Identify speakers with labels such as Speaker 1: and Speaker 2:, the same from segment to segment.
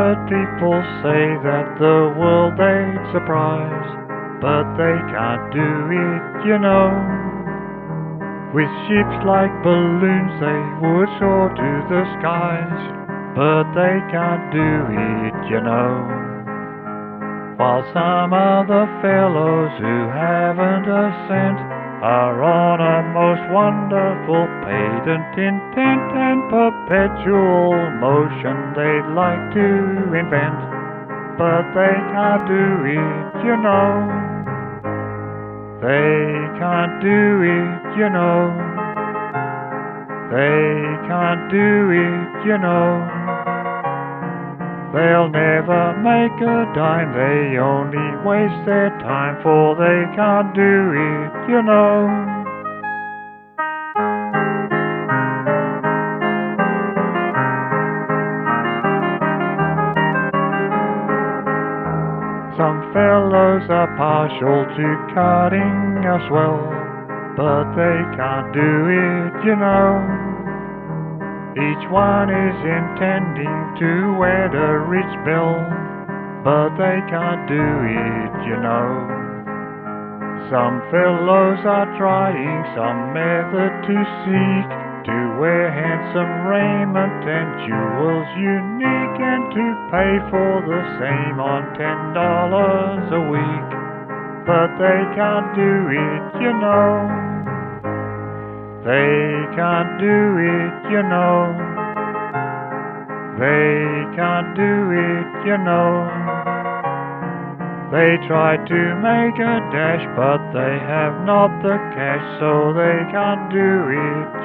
Speaker 1: heard people say that the world they'd surprise, but they can't do it. With ships like balloons they would soar to the skies, but they can't do it. While some other fellows who haven't a cent are on a most wonderful patent intent and perpetual motion they'd like to invent, but they can't do it. They can't do it. They can't do it. They'll never make a dime, they only waste their time, for they can't do it. Some fellows are partial to cutting a swell, but they can't do it. Each one is intending to wed a rich belle, but they can't do it. Some fellows are trying some method to seek to wear handsome raiment and jewels unique, and to pay for the same on $10 a week, but they can't do it. They can't do it. They can't do it. They try to make a dash, but they have not the cash, so they can't do it.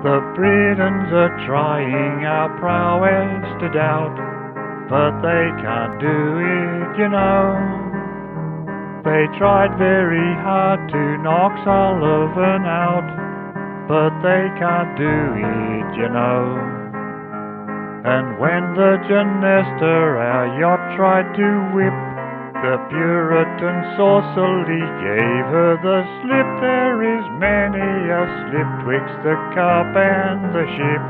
Speaker 1: The Britons are trying our prowess to doubt, but they can't do it. They tried very hard to knock Sullivan out, but they can't do it. And when the Genesta our yacht tried to whip, the Puritan saucily gave her the slip. There is many a slip twixt the cup and the ship,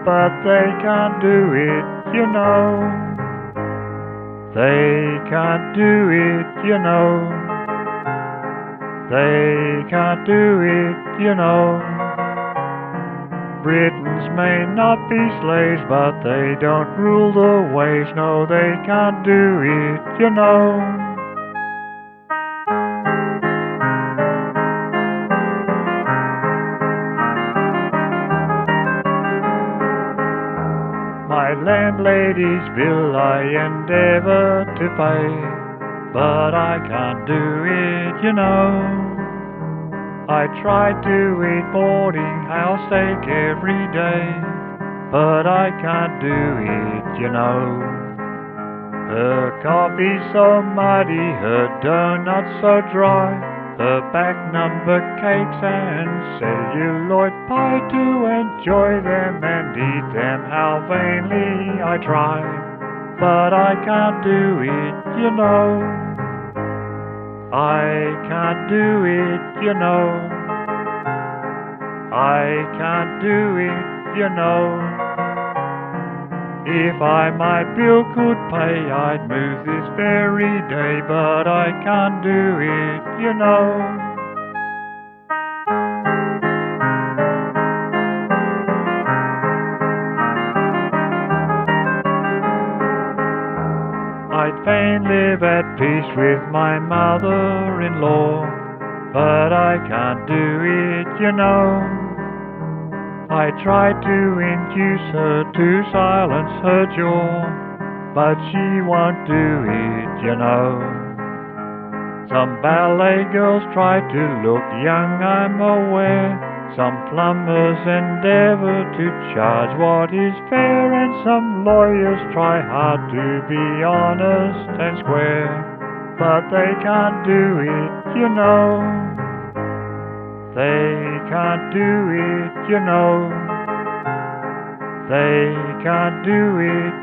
Speaker 1: but they can't do it. They can't do it. They can't do it. Britons may not be slaves, but they don't rule the waves. No, they can't do it. My landlady's bill I endeavour to pay, but I can't do it. I try to eat boarding house steak every day, but I can't do it. Her coffee's so muddy, her donuts so dry, her back number cakes and celluloid pie. To enjoy them and eat them, how vainly I try, but I can't do it. I can't do it. I can't do it. If I my bill could pay, I'd move this very day, but I can't do it. I'd fain live at peace with my mother-in-law, but I can't do it. I tried to induce her to silence her jaw, but she won't do it. Some ballet girls try to look young, I'm aware. Some plumbers endeavour to charge what is fair, and some lawyers try hard to be honest and square, but they can't do it. They can't do it. They can't do it.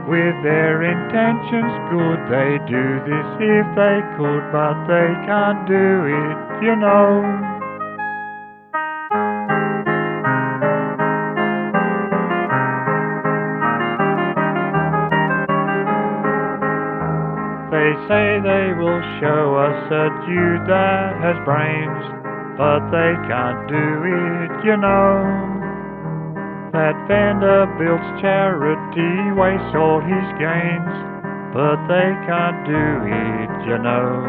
Speaker 1: With their intentions good, they do this if they could, but they can't do it, you know. They say they will show us a dude that has brains, but they can't do it, you know. That Vanderbilt's charity wastes all his gains, but they can't do it, you know.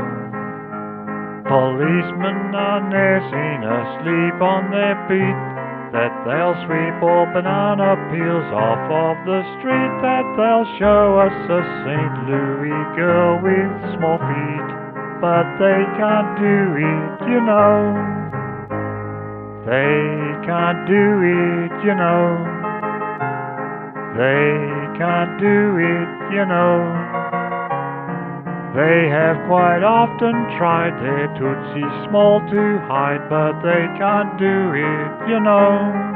Speaker 1: Policemen are ne'er seen asleep on their beat, that they'll sweep all banana peels off of the street, that they'll show us a St. Louis girl with small feet, but they can't do it, you know. They can't do it, you know. They can't do it, you know. They have quite often tried their tootsies small to hide, but they can't do it, you know.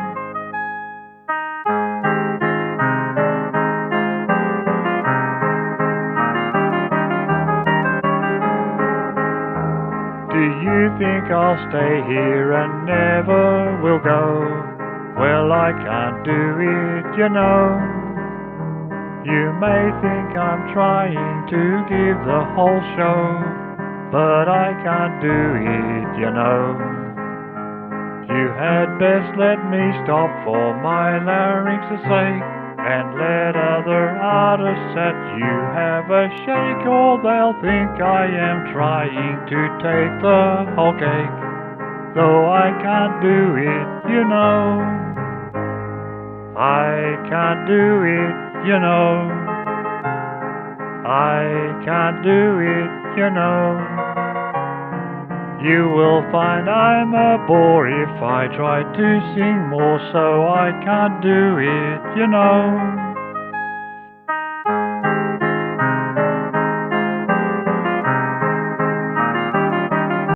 Speaker 1: Do you think I'll stay here and never will go? Well, I can't do it, you know. You may think I'm trying to give the whole show, but I can't do it, you know. You had best let me stop for my larynx's sake, and let other artists that you have a shake, or they'll think I am trying to take the whole cake, though I can't do it, you know. I can't do it, you know. I can't do it, you know. You will find I'm a bore if I try to sing more, so I can't do it, you know.